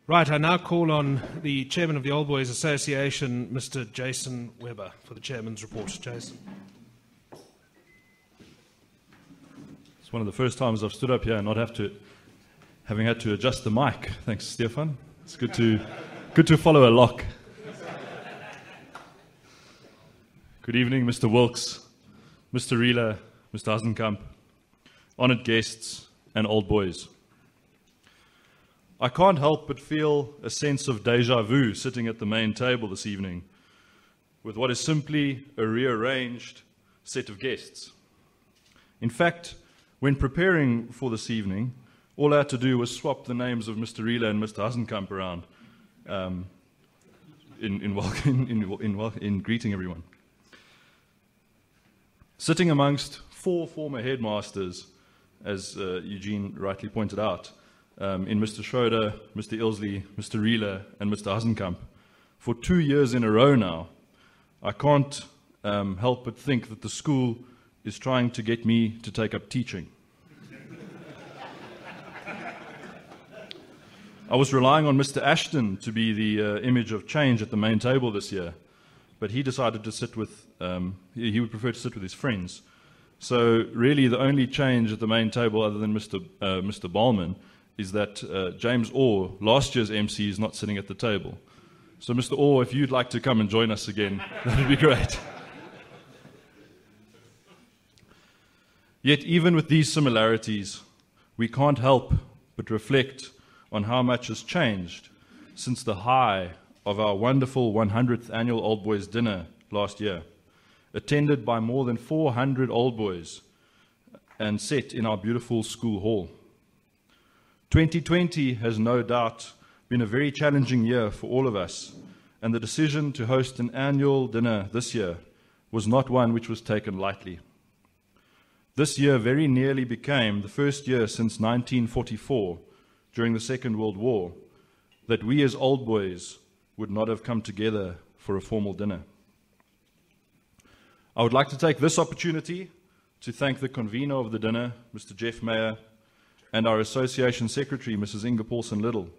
Right, I now call on the Chairman of the Old Boys Association, Mr. Jason Webber, for the Chairman's report. Jason. It's one of the first times I've stood up here and not having had to adjust the mic. Thanks, Stefan. It's good to follow a lock. Good evening, Mr. Wilkes, Mr. Reeler, Mr. Hasenkamp, honoured guests, and old boys. I can't help but feel a sense of déjà vu sitting at the main table this evening with what is simply a rearranged set of guests. In fact, when preparing for this evening, all I had to do was swap the names of Mr. Reeler and Mr. Hasenkamp around in greeting everyone. Sitting amongst 4 former headmasters, as Eugene rightly pointed out, in Mr. Schroeder, Mr. Ilsley, Mr. Reeler, and Mr. Hasenkamp, for 2 years in a row now, I can't help but think that the school is trying to get me to take up teaching. I was relying on Mr. Ashton to be the image of change at the main table this year, but he decided to sit with, he would prefer to sit with his friends. So really the only change at the main table other than Mr. Ballman is that James Orr, last year's MC, is not sitting at the table. So Mr. Orr, if you'd like to come and join us again, that would be great. Yet even with these similarities, we can't help but reflect on how much has changed since the high of our wonderful 100th annual Old Boys dinner last year, attended by more than 400 old boys and set in our beautiful school hall. 2020 has no doubt been a very challenging year for all of us, and the decision to host an annual dinner this year was not one which was taken lightly. This year very nearly became the first year since 1944, during the Second World War, that we as old boys would not have come together for a formal dinner. I would like to take this opportunity to thank the convener of the dinner, Mr. Jeff Mayer, and our association secretary, Mrs. Inga Paulson-Little,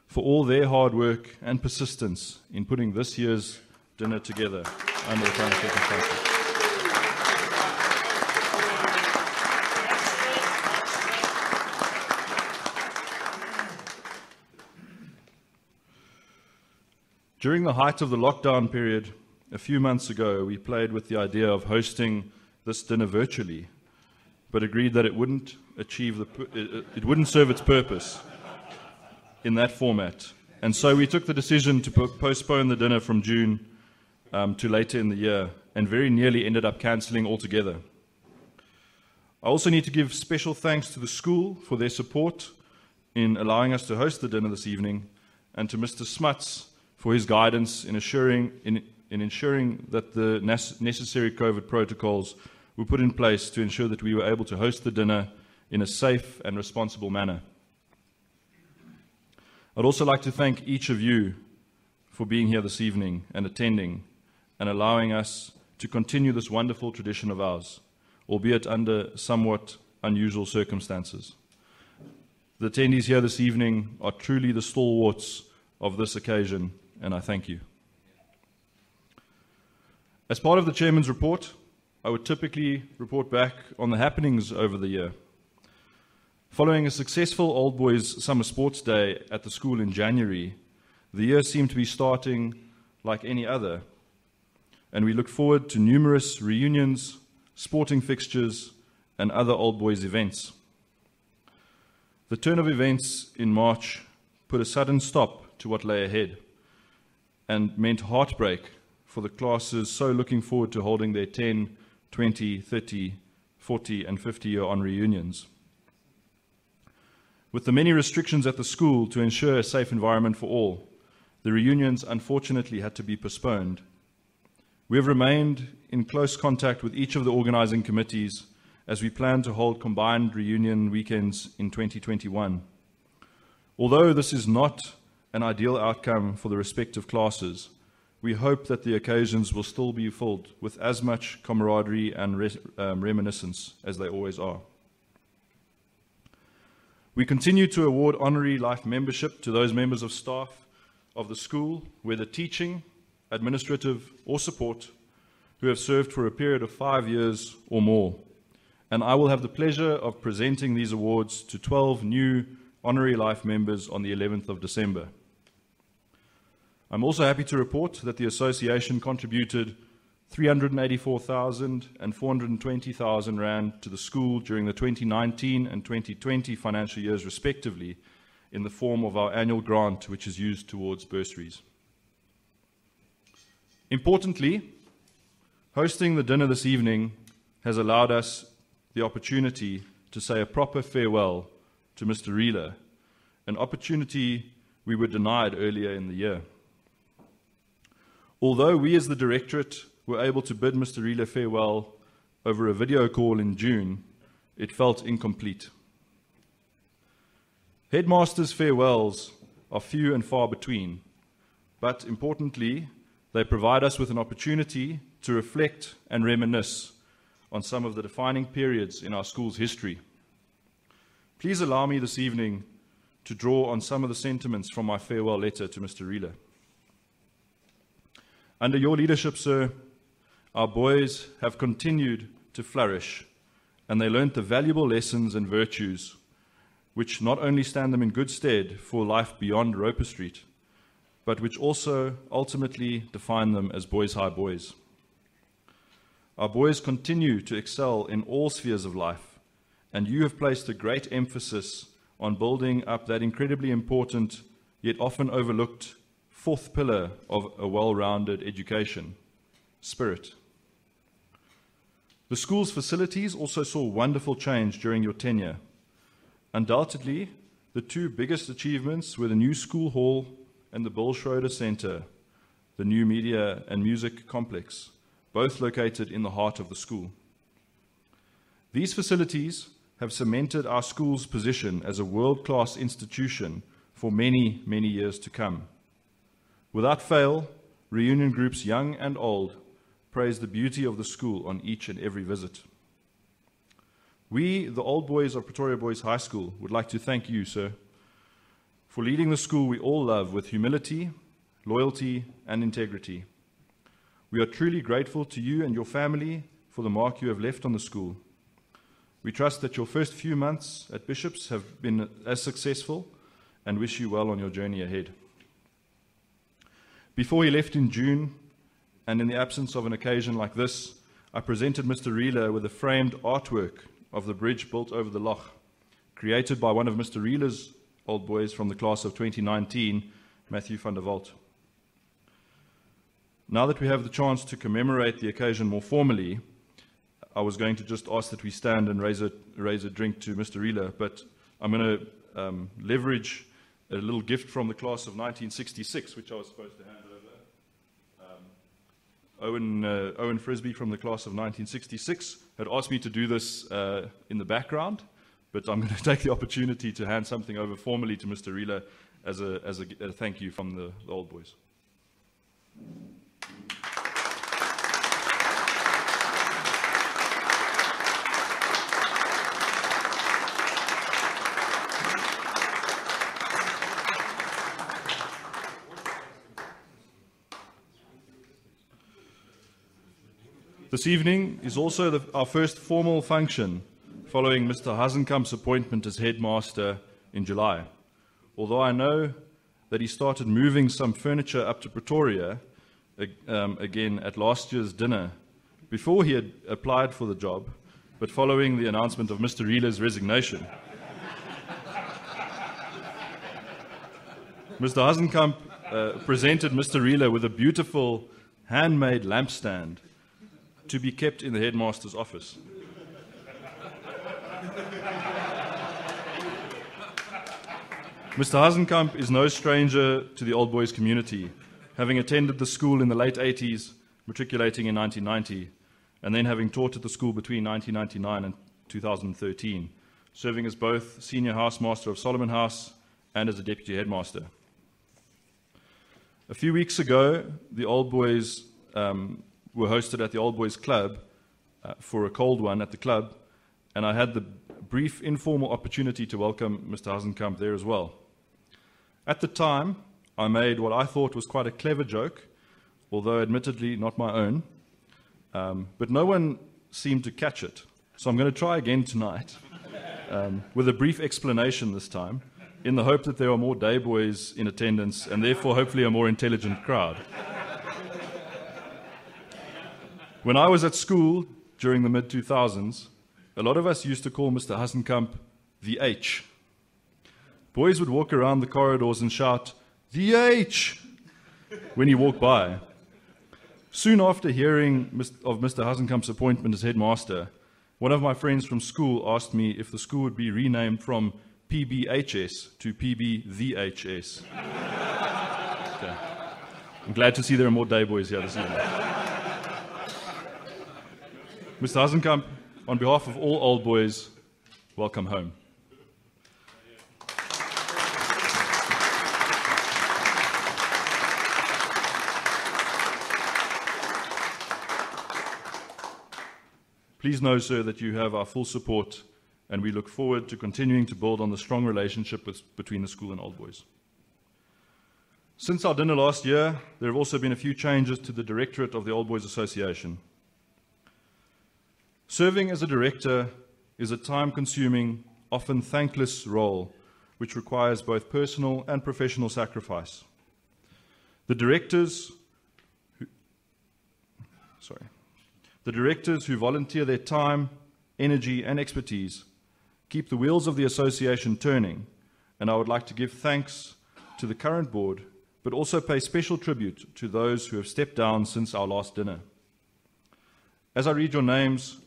for all their hard work and persistence in putting this year's dinner together under the current circumstances. During the height of the lockdown period, a few months ago, we played with the idea of hosting this dinner virtually, but agreed that it wouldn't serve its purpose in that format. And so we took the decision to postpone the dinner from June to later in the year, and very nearly ended up cancelling altogether. I also need to give special thanks to the school for their support in allowing us to host the dinner this evening, and to Mr. Smuts for his guidance in ensuring that the necessary COVID protocols were put in place to ensure that we were able to host the dinner in a safe and responsible manner. I'd also like to thank each of you for being here this evening and attending and allowing us to continue this wonderful tradition of ours, albeit under somewhat unusual circumstances. The attendees here this evening are truly the stalwarts of this occasion, and I thank you. As part of the Chairman's report, I would typically report back on the happenings over the year. Following a successful Old Boys Summer Sports Day at the school in January, the year seemed to be starting like any other, and we look forward to numerous reunions, sporting fixtures, and other Old Boys events. The turn of events in March put a sudden stop to what lay ahead and meant heartbreak for the classes so looking forward to holding their 10, 20, 30, 40 and 50-year-on reunions. With the many restrictions at the school to ensure a safe environment for all, the reunions unfortunately had to be postponed. We have remained in close contact with each of the organizing committees as we plan to hold combined reunion weekends in 2021. Although this is not an ideal outcome for the respective classes, we hope that the occasions will still be filled with as much camaraderie and reminiscence as they always are. We continue to award honorary life membership to those members of staff of the school, whether teaching, administrative, or support, who have served for a period of 5 years or more. And I will have the pleasure of presenting these awards to 12 new honorary life members on the 11th of December. I'm also happy to report that the association contributed 384,000 and 420,000 rand to the school during the 2019 and 2020 financial years respectively, in the form of our annual grant, which is used towards bursaries. Importantly, hosting the dinner this evening has allowed us the opportunity to say a proper farewell to Mr. Reela, an opportunity we were denied earlier in the year. Although we as the Directorate were able to bid Mr. Reela farewell over a video call in June, it felt incomplete. Headmasters' farewells are few and far between, but importantly, they provide us with an opportunity to reflect and reminisce on some of the defining periods in our school's history. Please allow me this evening to draw on some of the sentiments from my farewell letter to Mr. Reela. Under your leadership, sir, our boys have continued to flourish, and they learnt the valuable lessons and virtues which not only stand them in good stead for life beyond Roper Street, but which also ultimately define them as Boys High boys. Our boys continue to excel in all spheres of life, and you have placed a great emphasis on building up that incredibly important, yet often overlooked, fourth pillar of a well-rounded education: spirit. The school's facilities also saw wonderful change during your tenure. Undoubtedly, the two biggest achievements were the new school hall and the Bill Schroeder Center, the new media and music complex, both located in the heart of the school. These facilities have cemented our school's position as a world-class institution for many, many years to come. Without fail, reunion groups young and old praise the beauty of the school on each and every visit. We, the old boys of Pretoria Boys High School, would like to thank you, sir, for leading the school we all love with humility, loyalty, and integrity. We are truly grateful to you and your family for the mark you have left on the school. We trust that your first few months at Bishops have been as successful and wish you well on your journey ahead. Before he left in June, and in the absence of an occasion like this, I presented Mr. Reela with a framed artwork of the bridge built over the loch, created by one of Mr. Reela's old boys from the class of 2019, Matthew van der Walt. Now that we have the chance to commemorate the occasion more formally, I was going to just ask that we stand and raise a drink to Mr. Reela, but I'm going to leverage a little gift from the class of 1966, which I was supposed to hand over. Owen Frisbee from the class of 1966 had asked me to do this in the background, but I'm going to take the opportunity to hand something over formally to Mr. Reela as a thank you from the old boys. This evening is also our first formal function following Mr. Hazenkamp's appointment as headmaster in July. Although I know that he started moving some furniture up to Pretoria again at last year's dinner before he had applied for the job, but following the announcement of Mr. Reela's resignation. Mr. Hazenkamp presented Mr. Reela with a beautiful handmade lampstand to be kept in the headmaster's office. Mr. Hazenkamp is no stranger to the Old Boys community, having attended the school in the late 80s, matriculating in 1990, and then having taught at the school between 1999 and 2013, serving as both senior housemaster of Solomon House and as a deputy headmaster. A few weeks ago, the Old Boys were hosted at the Old Boys Club for a cold one at the club, and I had the brief informal opportunity to welcome Mr. Hasenkamp there as well. At the time, I made what I thought was quite a clever joke, although admittedly not my own, but no one seemed to catch it. So I'm going to try again tonight with a brief explanation this time, in the hope that there are more day boys in attendance and therefore hopefully a more intelligent crowd. When I was at school during the mid-2000s, a lot of us used to call Mr. Hasenkamp the H. Boys would walk around the corridors and shout, "The H!" when he walked by. Soon after hearing of Mr. Hasenkamp's appointment as headmaster, one of my friends from school asked me if the school would be renamed from PBHS to PB-the-HS. Okay. I'm glad to see there are more day boys here this evening. Mr. Hasenkamp, on behalf of all old boys, welcome home. Please know, sir, that you have our full support, and we look forward to continuing to build on the strong relationship between the school and Old Boys. Since our dinner last year, there have also been a few changes to the directorate of the Old Boys Association. Serving as a director is a time-consuming, often thankless role, which requires both personal and professional sacrifice. The directors who volunteer their time, energy, and expertise keep the wheels of the association turning, and I would like to give thanks to the current board, but also pay special tribute to those who have stepped down since our last dinner. As I read your names,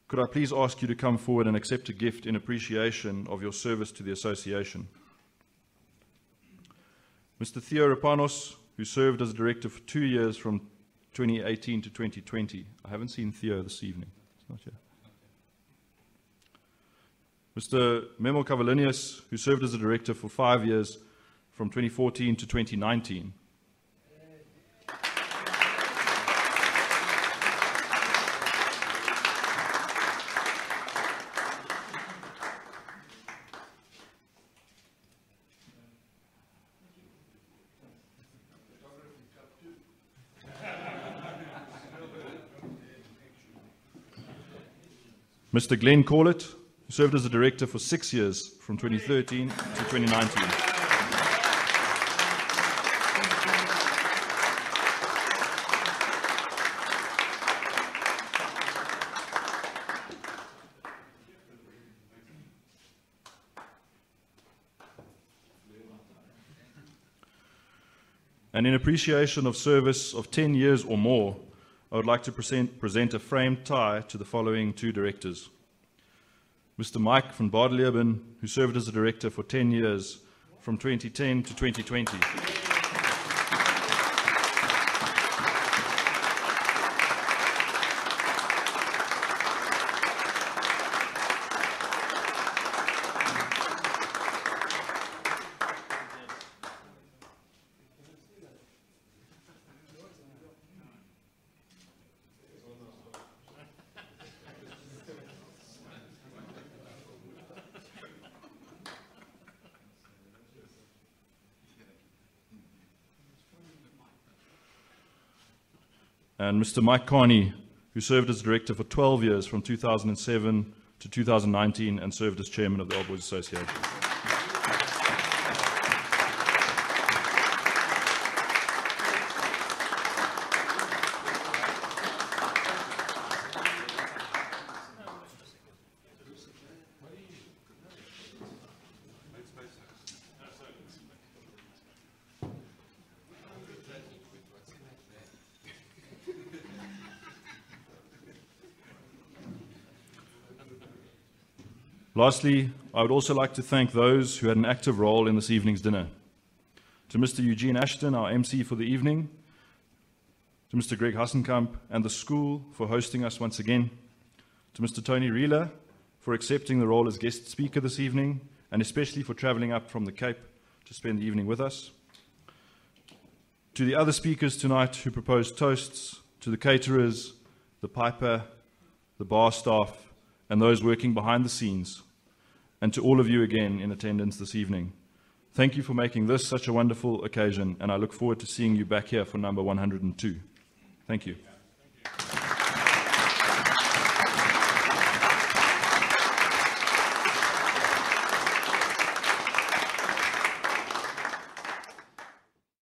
could I please ask you to come forward and accept a gift in appreciation of your service to the association? Mr. Theo Rapanos, who served as a director for 2 years from 2018 to 2020. I haven't seen Theo this evening. He's not here. Mr. Memo Cavallinius, who served as a director for 5 years from 2014 to 2019. Mr. Glenn Corlett, who served as a director for 6 years, from 2013 to 2019. And in appreciation of service of 10 years or more, I would like to present a framed tie to the following 2 directors. Mr. Mike van Baardeleben, who served as a director for 10 years, from 2010 to 2020. And Mr. Mike Carney, who served as director for 12 years from 2007 to 2019 and served as chairman of the Old Boys Association. Lastly, I would also like to thank those who had an active role in this evening's dinner. To Mr. Eugene Ashton, our MC for the evening, to Mr. Greg Hasenkamp and the school for hosting us once again, to Mr. Tony Reeler for accepting the role as guest speaker this evening, and especially for traveling up from the Cape to spend the evening with us, to the other speakers tonight who proposed toasts, to the caterers, the piper, the bar staff, and those working behind the scenes, and to all of you again in attendance this evening. Thank you for making this such a wonderful occasion, and I look forward to seeing you back here for number 102. Thank you.